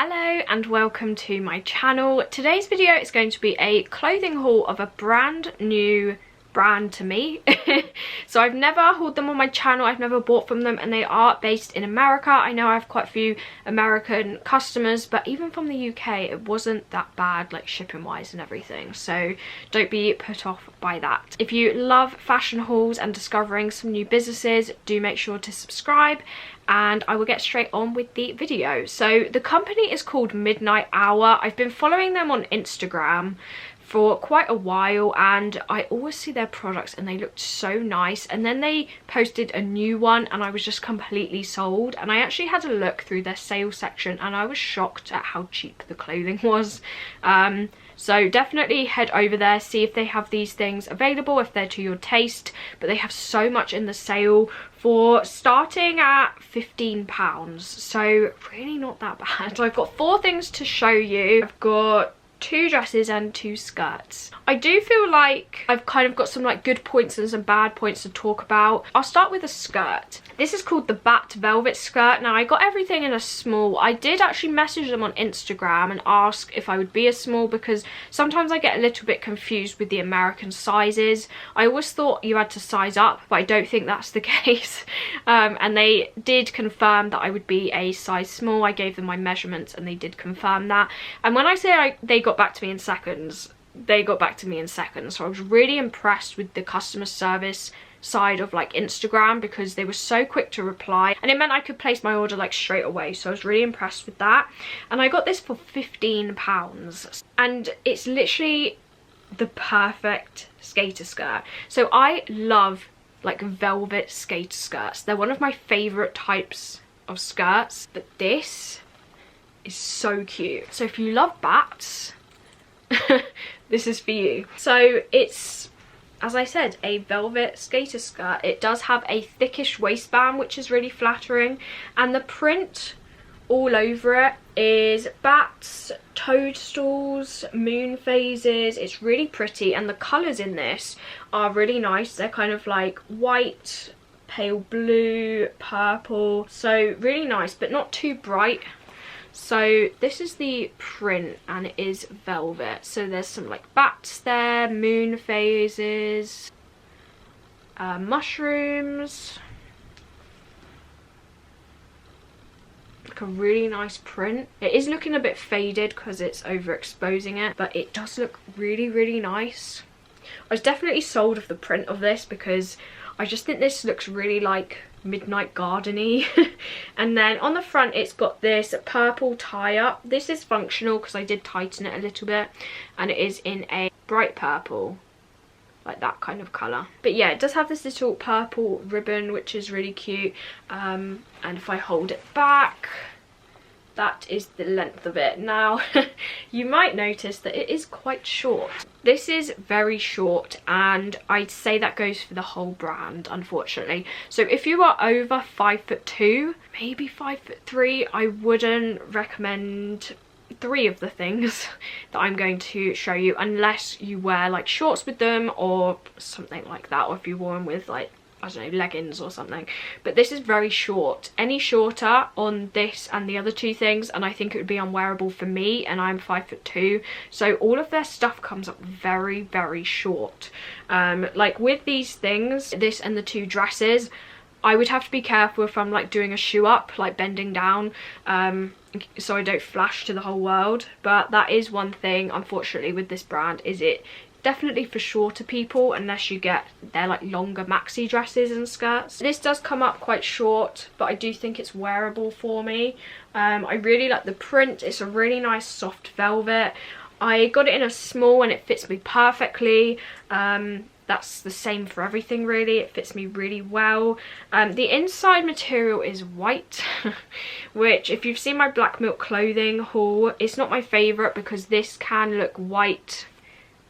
Hello and welcome to my channel. Today's video is going to be a clothing haul of a brand new brand to me. So I've never hauled them on my channel, I've never bought from them, and they are based in America. I know I have quite a few American customers, but even from the UK it wasn't that bad, like shipping wise and everything, so don't be put off by that. If you love fashion hauls and discovering some new businesses, do make sure to subscribe and I will get straight on with the video. So the company is called Midnight Hour. I've been following them on Instagram for quite a while and I always see their products and they looked so nice, and then they posted a new one and I was just completely sold. And I actually had a look through their sales section and I was shocked at how cheap the clothing was. So definitely head over there, see if they have these things available, if they're to your taste. But they have so much in the sale for starting at £15, so really not that bad. So I've got 4 things to show you. I've got 2 dresses and 2 skirts. I do feel like I've kind of got some like good points and some bad points to talk about. I'll start with a skirt. This is called the Bat Velvet skirt. Now I got everything in a small. I did actually message them on Instagram and ask if I would be a small, because sometimes I get a little bit confused with the American sizes. I always thought you had to size up, but I don't think that's the case. And they did confirm that I would be a size small. I gave them my measurements and they did confirm that. And when I say they got back to me in seconds, they got back to me in seconds. So I was really impressed with the customer service side of like Instagram, because they were so quick to reply and it meant I could place my order like straight away. So I was really impressed with that, and I got this for £15 and it's literally the perfect skater skirt. So I love like velvet skater skirts. They're one of my favorite types of skirts, but this is so cute. So if you love bats, this is for you. So it's, as I said, a velvet skater skirt. It does have a thickish waistband, which is really flattering, and the print all over it is bats, toadstools, moon phases. It's really pretty, and the colours in this are really nice. They're kind of like white, pale blue, purple, so really nice but not too bright. So this is the print and it is velvet. So there's some like bats there, moon phases, mushrooms. Like a really nice print. It is looking a bit faded because it's overexposing it, but it does look really nice. I was definitely sold of the print of this because I just think this looks really like midnight garden-y. And then on the front it's got this purple tie-up. This is functional because I did tighten it a little bit, and it is in a bright purple, like that kind of colour. But yeah, it does have this little purple ribbon which is really cute, and if I hold it back, that is the length of it. Now you might notice that it is quite short. This is very short, and I'd say that goes for the whole brand, unfortunately. So if you are over 5'2", maybe 5'3", I wouldn't recommend 3 of the things that I'm going to show you, unless you wear like shorts with them or something like that, or if you wore them with like, I don't know, leggings or something. But this is very short. Any shorter on this and the other 2 things and I think it would be unwearable for me, and I'm 5'2", so all of their stuff comes up very short. Like with these things, this and the 2 dresses, I would have to be careful if I'm like doing a shoe up, like bending down, so I don't flash to the whole world. But that is one thing, unfortunately, with this brand, is it definitely for shorter people, unless you get their like longer maxi dresses and skirts. This does come up quite short, but I do think it's wearable for me. I really like the print. It's a really nice soft velvet. I got it in a small and it fits me perfectly. That's the same for everything really. It fits me really well. The inside material is white, which if you've seen my black milk clothing haul, it's not my favourite because this can look white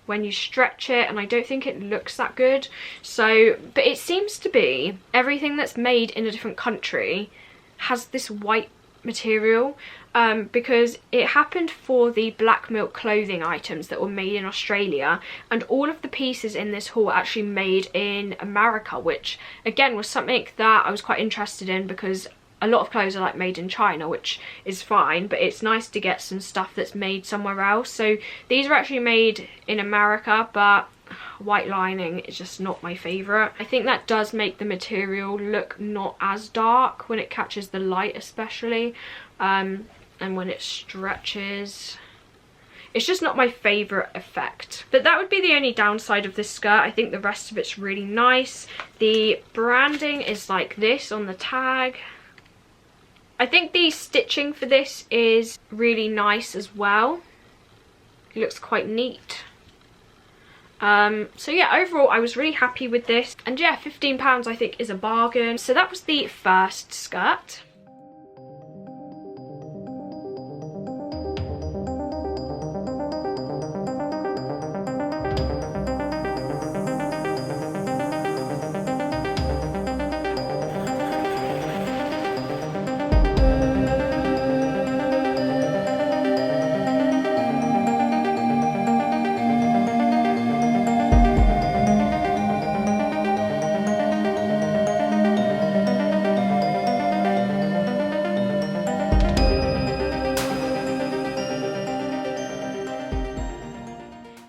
when you stretch it, and I don't think it looks that good. So, but it seems to be everything that's made in a different country has this white material, because it happened for the black milk clothing items that were made in Australia, and all of the pieces in this haul are actually made in America, which again was something that I was quite interested in because a lot of clothes are like made in China, which is fine, but it's nice to get some stuff that's made somewhere else. So these are actually made in America, but white lining is just not my favorite. I think that does make the material look not as dark when it catches the light, especially, and when it stretches. It's just not my favourite effect. But that would be the only downside of this skirt. I think the rest of it's really nice. The branding is like this on the tag. I think the stitching for this is really nice as well. It looks quite neat. So yeah, overall I was really happy with this. And yeah, £15 I think is a bargain. So that was the first skirt.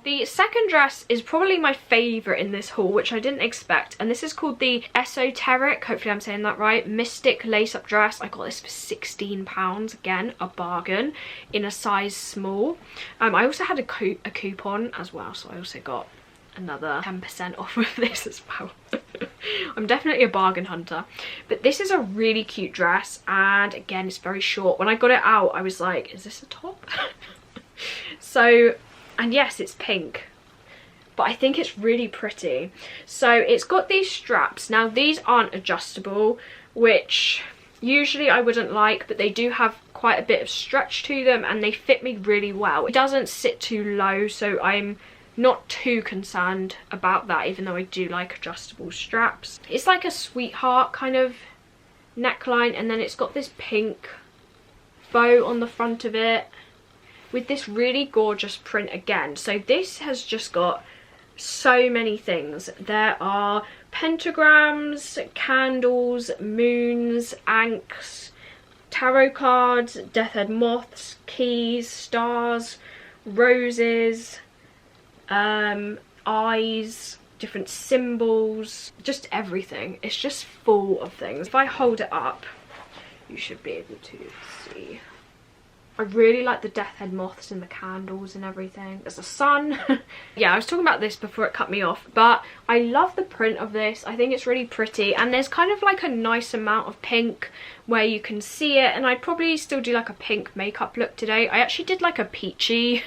The second dress is probably my favourite in this haul, which I didn't expect, and this is called the ESOTERIC, hopefully I'm saying that right, Mystic lace-up dress. I got this for £16, again, a bargain, in a size small. I also had a coupon as well, so I also got another 10% off of this as well. I'm definitely a bargain hunter. But this is a really cute dress, and again, it's very short. When I got it out, I was like, is this a top? So... and yes, it's pink, but I think it's really pretty. So it's got these straps. Now these aren't adjustable, which usually I wouldn't like, but they do have quite a bit of stretch to them and they fit me really well. It doesn't sit too low, so I'm not too concerned about that, even though I do like adjustable straps. It's like a sweetheart kind of neckline, and then it's got this pink bow on the front of it, with this really gorgeous print again. So this has just got so many things. There are pentagrams, candles, moons, ankhs, tarot cards, death head moths, keys, stars, roses, eyes, different symbols, just everything. It's just full of things. If I hold it up, you should be able to see. I really like the death head moths and the candles and everything. There's a sun. Yeah, I was talking about this before it cut me off, but I love the print of this. I think it's really pretty, and there's kind of like a nice amount of pink where you can see it, and I'd probably still do like a pink makeup look today. I actually did like a peachy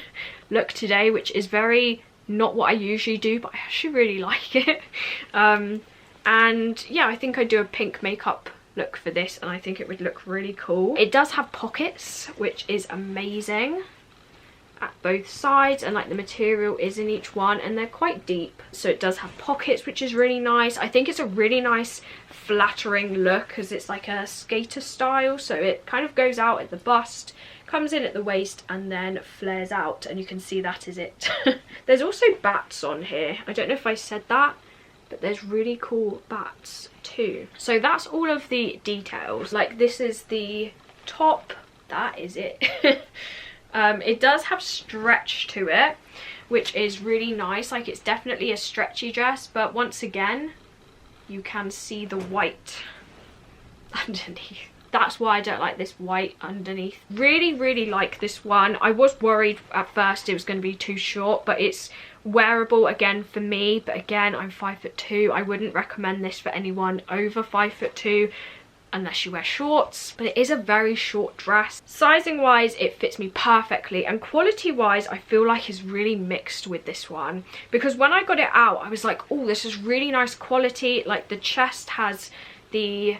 look today, which is very not what I usually do, but I actually really like it. And yeah, I think I'd do a pink makeup look for this, and I think it would look really cool. It does have pockets, which is amazing, at both sides, and like the material is in each one, and they're quite deep, so it does have pockets, which is really nice. I think it's a really nice flattering look because it's like a skater style, so it kind of goes out at the bust, comes in at the waist, and then flares out, and you can see that is it. There's also bats on here. I don't know if I said that, but there's really cool bats too. So that's all of the details. Like, this is the top, that is it. It does have stretch to it, which is really nice. Like, it's definitely a stretchy dress, but once again, you can see the white underneath. That's why I don't like this white underneath. Really like this one. I was worried at first it was going to be too short, but it's wearable again for me. But again, I'm 5'2". I wouldn't recommend this for anyone over 5'2", unless you wear shorts. But it is a very short dress. Sizing wise, it fits me perfectly, and quality wise, I feel like is really mixed with this one, because when I got it out, I was like, oh, this is really nice quality. Like, the chest has the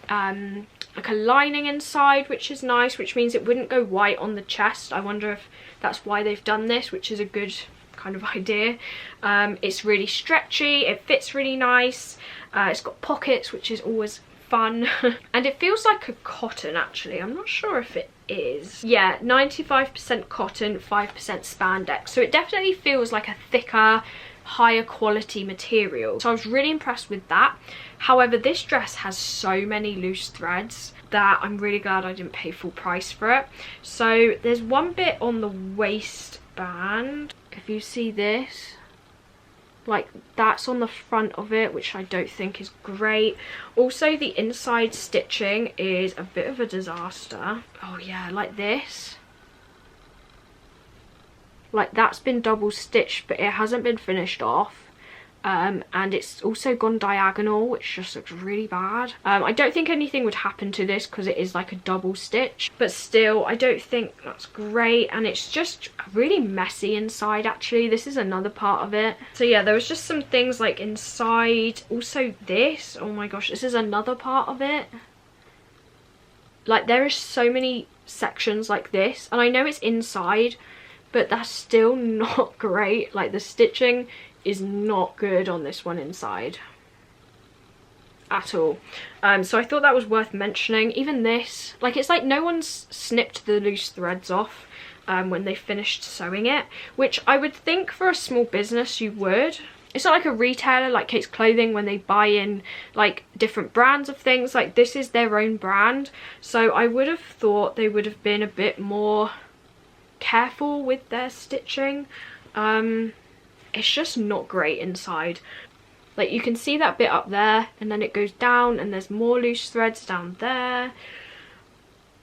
like a lining inside, which is nice, which means it wouldn't go white on the chest. I wonder if that's why they've done this, which is a good kind of idea. It's really stretchy, it fits really nice, it's got pockets, which is always fun. And it feels like a cotton, actually. I'm not sure if it is. Yeah, 95% cotton, 5% spandex, so it definitely feels like a thicker higher quality material. So I was really impressed with that. However, this dress has so many loose threads that I'm really glad I didn't pay full price for it. So there's one bit on the waistband, if you see this, like that's on the front of it, which I don't think is great. Also the inside stitching is a bit of a disaster. Oh yeah, like this, like that's been double stitched but it hasn't been finished off. And it's also gone diagonal, which just looks really bad. I don't think anything would happen to this because it is like a double stitch, but still I don't think that's great, and it's just really messy inside. Actually, this is another part of it. So yeah, there was just some things like inside. Also this, oh my gosh, this is another part of it. Like there is so many sections like this, and I know it's inside, but that's still not great. Like the stitching is not good on this one inside at all. So I thought that was worth mentioning. Even this, like it's like no one's snipped the loose threads off when they finished sewing it, which I would think for a small business you would. It's not like a retailer like Kate's Clothing when they buy in like different brands of things. Like this is their own brand, so I would have thought they would have been a bit more careful with their stitching. It's just not great inside. Like you can see that bit up there, and then it goes down and there's more loose threads down there.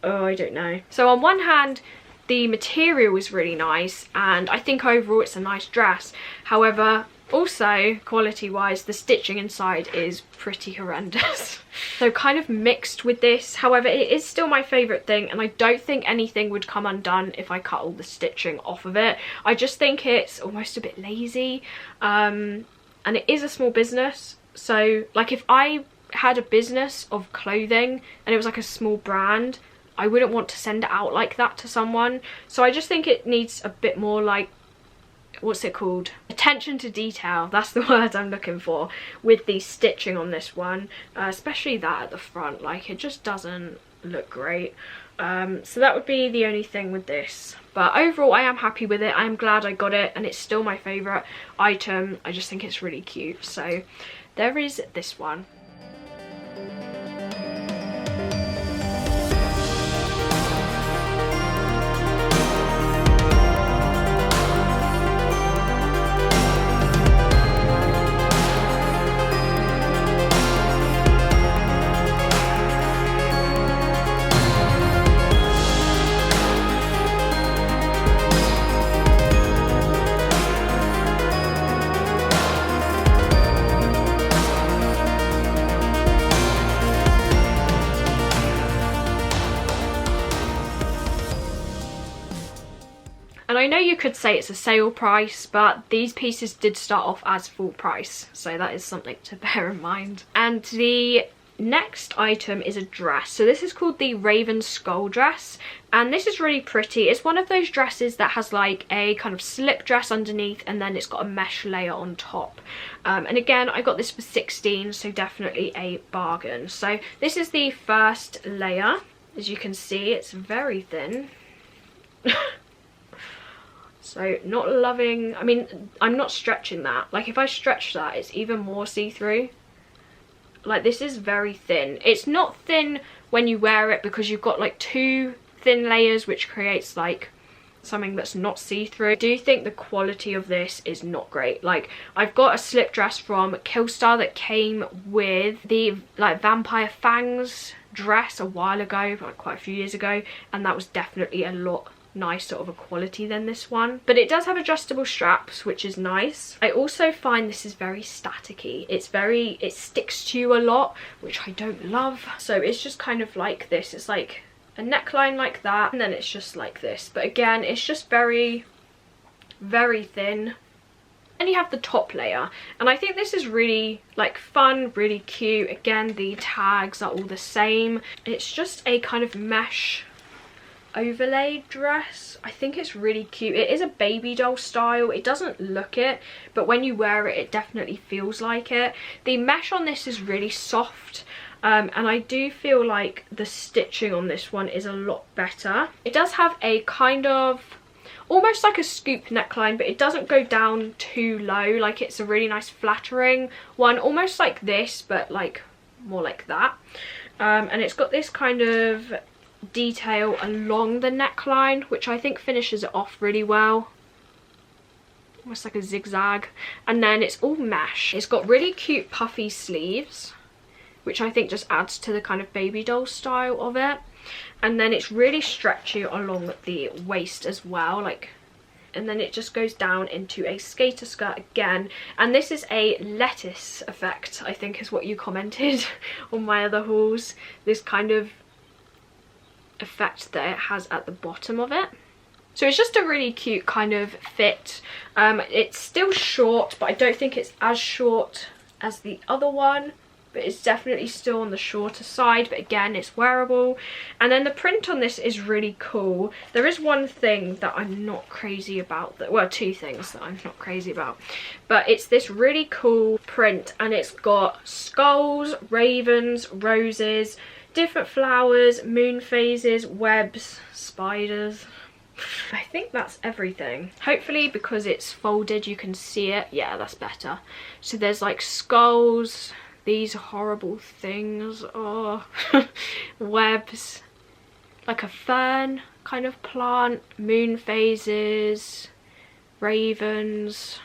Oh, I don't know. So on one hand, the material is really nice, and I think overall it's a nice dress. However, also quality wise, the stitching inside is pretty horrendous. So kind of mixed with this. However, it is still my favourite thing, and I don't think anything would come undone if I cut all the stitching off of it. I just think it's almost a bit lazy, and it is a small business. So like if I had a business of clothing and it was like a small brand, I wouldn't want to send it out like that to someone. So I just think it needs a bit more like, what's it called, attention to detail, that's the word I'm looking for, with the stitching on this one, especially that at the front. Like it just doesn't look great. So that would be the only thing with this, but overall I am happy with it. I am glad I got it, and it's still my favorite item. I just think it's really cute. So there is this one. And I know you could say it's a sale price, but these pieces did start off as full price, so that is something to bear in mind. And the next item is a dress. So this is called the Raven Skull dress, and this is really pretty. It's one of those dresses that has like a kind of slip dress underneath, and then it's got a mesh layer on top. And again, I got this for 16, so definitely a bargain. So this is the first layer. As you can see, it's very thin. So not loving, I mean, I'm not stretching that. Like if I stretch that, it's even more see-through. Like this is very thin. It's not thin when you wear it because you've got like two thin layers, which creates like something that's not see-through. I do think the quality of this is not great. Like I've got a slip dress from KILLSTAR that came with the like Vampire Fangs dress a while ago, like quite a few years ago, and that was definitely a lot nice sort of a quality than this one. But it does have adjustable straps, which is nice. I also find this is very staticky. It sticks to you a lot, which I don't love. So it's just kind of like this. It's like a neckline like that, and then it's just like this. But again, it's just very, very thin. And you have the top layer, and I think this is really like fun, really cute. Again, the tags are all the same. It's just a kind of mesh overlay dress. I think it's really cute. It is a baby doll style. It doesn't look it, but when you wear it, it definitely feels like it. The mesh on this is really soft, and I do feel like the stitching on this one is a lot better. It does have a kind of almost like a scoop neckline, but it doesn't go down too low. Like, it's a really nice flattering one, almost like this, but like more like that. And it's got this kind of detail along the neckline, which I think finishes it off really well, almost like a zigzag. And then it's all mesh. It's got really cute puffy sleeves, which I think just adds to the kind of baby doll style of it. And then it's really stretchy along the waist as well, like, and then it just goes down into a skater skirt again. And this is a lettuce effect, I think is what you commented on my other hauls, this kind of effect that it has at the bottom of it. So it's just a really cute kind of fit. It's still short, but I don't think it's as short as the other one, but it's definitely still on the shorter side, but again, it's wearable. And then the print on this is really cool. There is one thing that I'm not crazy about, well, two things that I'm not crazy about, but it's this really cool print, and it's got skulls, ravens, roses, different flowers, moon phases, webs, spiders. I think that's everything. Hopefully, because it's folded, you can see it. Yeah, that's better. So there's like skulls, these horrible things, oh, webs, like a fern kind of plant, moon phases, ravens.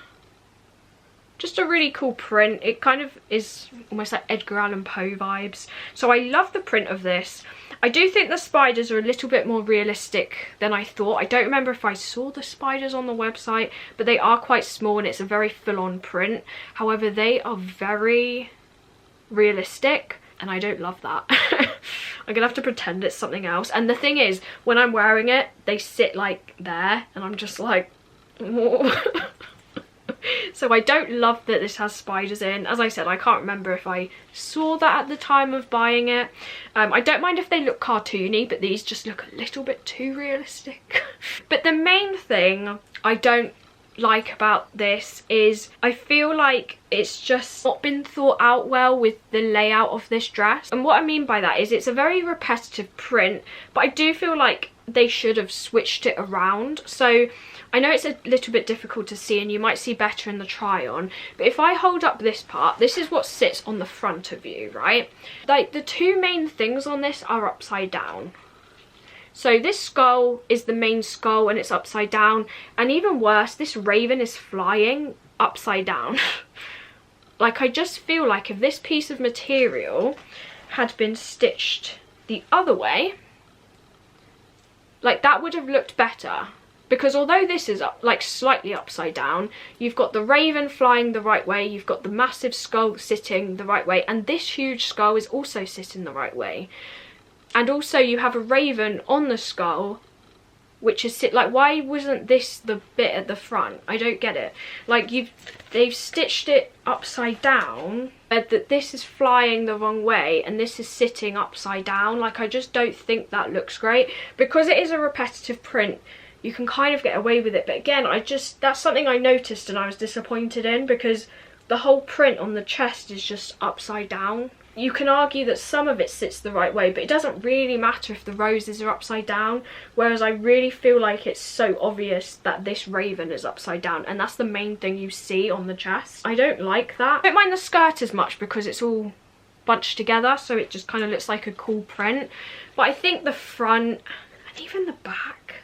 Just a really cool print. It kind of is almost like Edgar Allan Poe vibes. So I love the print of this. I do think the spiders are a little bit more realistic than I thought. I don't remember if I saw the spiders on the website, but they are quite small and it's a very full-on print. However, they are very realistic and I don't love that. I'm gonna have to pretend it's something else. And the thing is, when I'm wearing it, they sit like there and I'm just like, so I don't love that this has spiders in. As I said, I can't remember if I saw that at the time of buying it. I don't mind if they look cartoony, but these just look a little bit too realistic. But the main thing I don't like about this is I feel like it's just not been thought out well with the layout of this dress. And what I mean by that is it's a very repetitive print, but I do feel like they should have switched it around. So I know it's a little bit difficult to see and you might see better in the try on, but if I hold up this part, this is what sits on the front of you, right? Like, the two main things on this are upside down. So this skull is the main skull and it's upside down, and even worse, this raven is flying upside down. Like, I just feel like if this piece of material had been stitched the other way, like, that would have looked better. Because although this is like slightly upside down, you've got the raven flying the right way, you've got the massive skull sitting the right way, and this huge skull is also sitting the right way. And also you have a raven on the skull, which is like, why wasn't this the bit at the front? I don't get it. Like, they've stitched it upside down, but that this is flying the wrong way and this is sitting upside down. Like, I just don't think that looks great. Because it is a repetitive print, you can kind of get away with it, but again, that's something I noticed and I was disappointed in, because the whole print on the chest is just upside down. You can argue that some of it sits the right way, but it doesn't really matter if the roses are upside down, whereas I really feel like it's so obvious that this raven is upside down, and that's the main thing you see on the chest. I don't like that. I don't mind the skirt as much because it's all bunched together, so it just kind of looks like a cool print, but I think the front and even the back,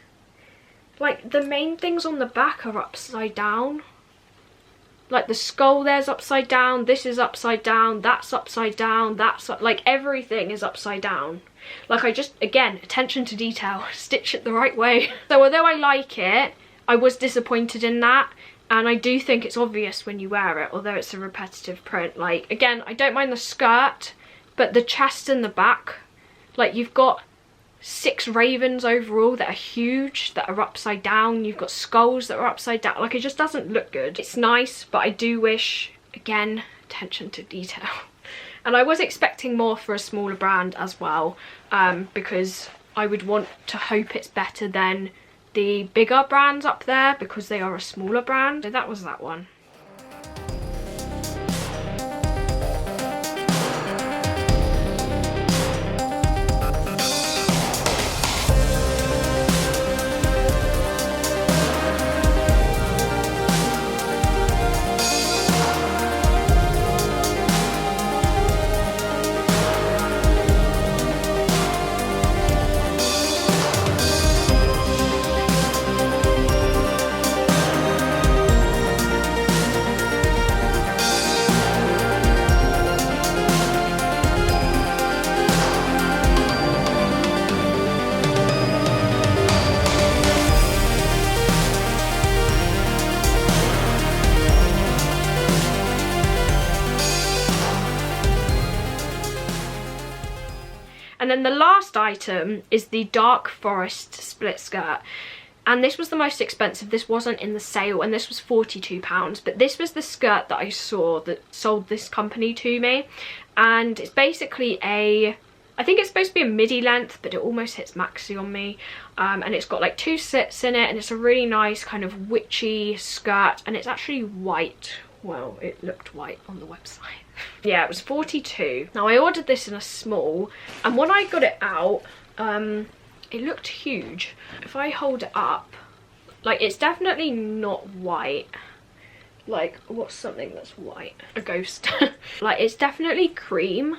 like, the main things on the back are upside down. Like, the skull there's upside down, this is upside down, that's upside down, that's like, everything is upside down. Like, I just, again, attention to detail, stitch it the right way. So although I like it, I was disappointed in that, and I do think it's obvious when you wear it, although it's a repetitive print. Like, again, I don't mind the skirt, but the chest and the back, like, you've got 6 ravens overall that are huge, that are upside down. You've got skulls that are upside down. Like, it just doesn't look good. It's nice, but I do wish, again, attention to detail. And I was expecting more for a smaller brand as well, because I would want to hope it's better than the bigger brands up there, because they are a smaller brand. So that was that one. then the last item is the Dark Forest split skirt. And this was the most expensive. This wasn't in the sale, and this was £42. But this was the skirt that I saw that sold this company to me. And it's basically I think it's supposed to be a midi length, but it almost hits maxi on me. And it's got like 2 slits in it, and it's a really nice kind of witchy skirt, and it's actually white. Well, it looked white on the website. Yeah, it was 42. Now I ordered this in a small, and when I got it out, it looked huge. If I hold it up, like, it's definitely not white. Like, what's something that's white? A ghost. Like, it's definitely cream,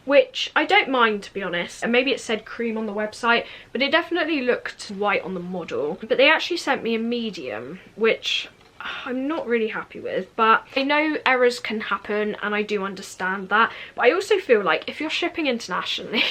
which I don't mind, to be honest. And maybe it said cream on the website, but it definitely looked white on the model. But they actually sent me a medium, which I'm not really happy with, but I know errors can happen and I do understand that. But I also feel like if you're shipping internationally,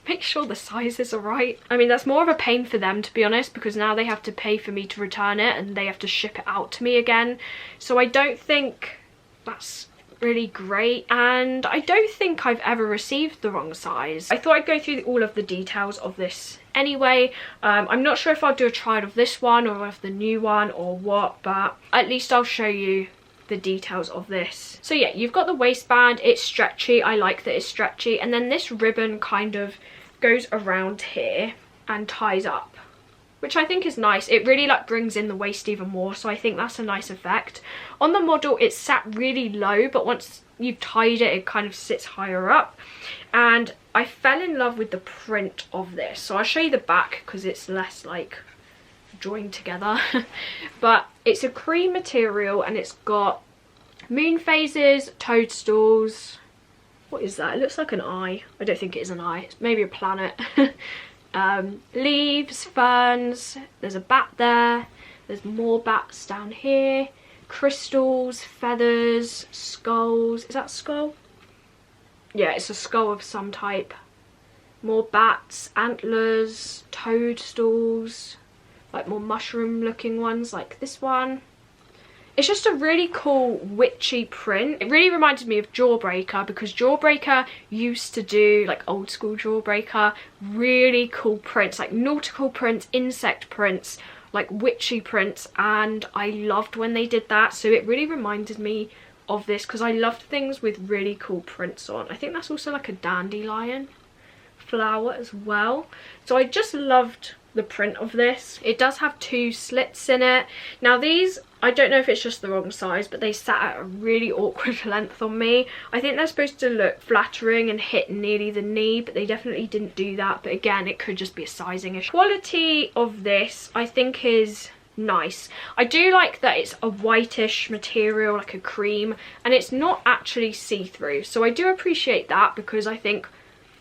make sure the sizes are right. I mean, that's more of a pain for them, to be honest, because now they have to pay for me to return it and they have to ship it out to me again. So I don't think that's really great, and I don't think I've ever received the wrong size. I thought I'd go through all of the details of this anyway. I'm not sure if I'll do a trial of this one or of the new one or what, but at least I'll show you the details of this. So yeah, you've got the waistband. It's stretchy. I like that it's stretchy, and then this ribbon kind of goes around here and ties up, which I think is nice. It really like brings in the waist even more, so I think that's a nice effect. On the model it's sat really low, but once you've tied it, it kind of sits higher up. And I fell in love with the print of this, so I'll show you the back because it's less like joined together. But it's a cream material and it's got moon phases, toadstools. What is that? It looks like an eye. I don't think it is an eye. It's maybe a planet. Leaves, ferns, there's a bat there, there's more bats down here, crystals, feathers, skulls. Is that a skull? Yeah, it's a skull of some type. More bats, antlers, toadstools, like more mushroom looking ones like this one. It's just a really cool witchy print. It really reminded me of Jawbreaker, because Jawbreaker used to do, like old school Jawbreaker, really cool prints, like nautical prints, insect prints, like witchy prints, and I loved when they did that. So it really reminded me of this because I loved things with really cool prints on. I think that's also like a dandelion flower as well. So I just loved the print of this. It does have 2 slits in it. Now these, I don't know if it's just the wrong size, but they sat at a really awkward length on me. I think they're supposed to look flattering and hit nearly the knee, but they definitely didn't do that. But again, it could just be a sizing issue. Quality of this, I think, is nice. I do like that it's a whitish material, like a cream, and it's not actually see-through. So I do appreciate that, because I think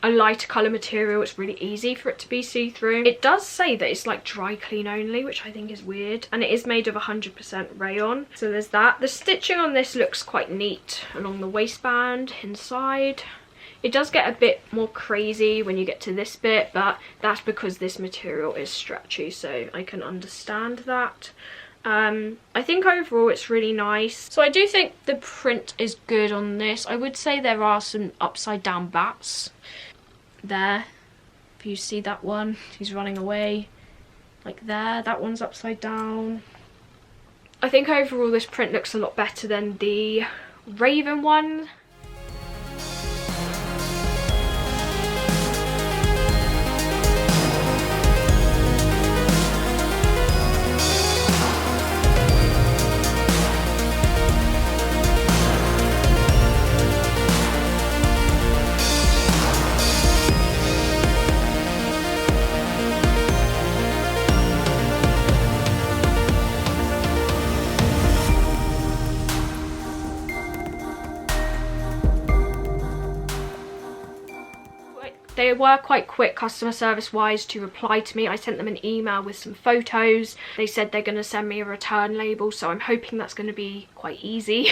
a lighter colour material, it's really easy for it to be see-through. It does say that it's like dry clean only, which I think is weird, and it is made of 100% rayon, so there's that. The stitching on this looks quite neat along the waistband inside. It does get a bit more crazy when you get to this bit, but that's because this material is stretchy, so I can understand that. I think overall it's really nice. So I do think the print is good on this. I would say there are some upside down bats there. If you see that one, he's running away. Like there, that one's upside down. I think overall this print looks a lot better than the Raven one. They were quite quick customer service wise to reply to me. I sent them an email with some photos. They said they're going to send me a return label, so I'm hoping that's going to be quite easy.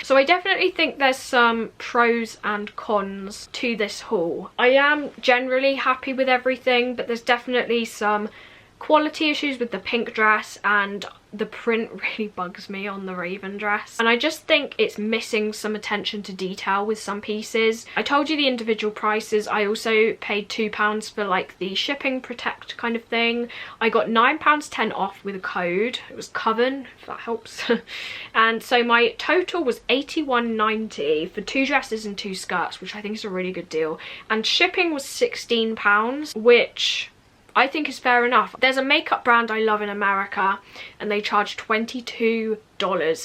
So I definitely think there's some pros and cons to this haul. I am generally happy with everything, but there's definitely some quality issues with the pink dress, and the print really bugs me on the Raven dress, and I just think it's missing some attention to detail with some pieces. I told you the individual prices. I also paid £2 for like the shipping protect kind of thing. I got £9.10 off with a code. It was Coven, if that helps. And so my total was £81.90 for 2 dresses and 2 skirts, which I think is a really good deal, and shipping was £16, which I think is fair enough. There's a makeup brand I love in America and they charge $22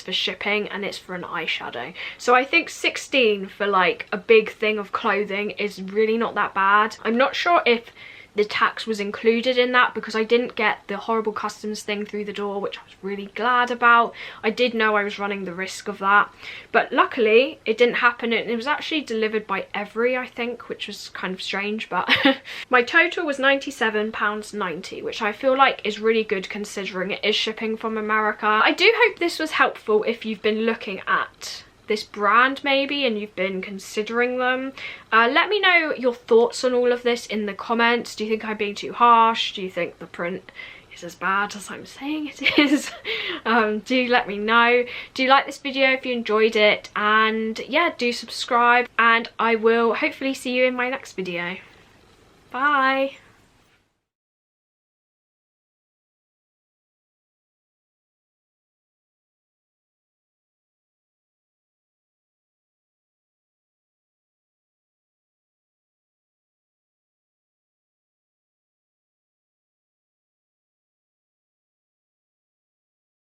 for shipping, and it's for an eyeshadow. So I think 16 for like a big thing of clothing is really not that bad. I'm not sure if the tax was included in that because I didn't get the horrible customs thing through the door, which I was really glad about. I did know I was running the risk of that, but luckily it didn't happen, and it was actually delivered by Every, I think, which was kind of strange. But my total was £97.90, which I feel like is really good considering it is shipping from America. I do hope this was helpful if you've been looking at this brand maybe and you've been considering them. Let me know your thoughts on all of this in the comments. Do you think I'm being too harsh? Do you think the print is as bad as I'm saying it is? Do let me know. Do like this video if you enjoyed it, and yeah, do subscribe, and I will hopefully see you in my next video. Bye.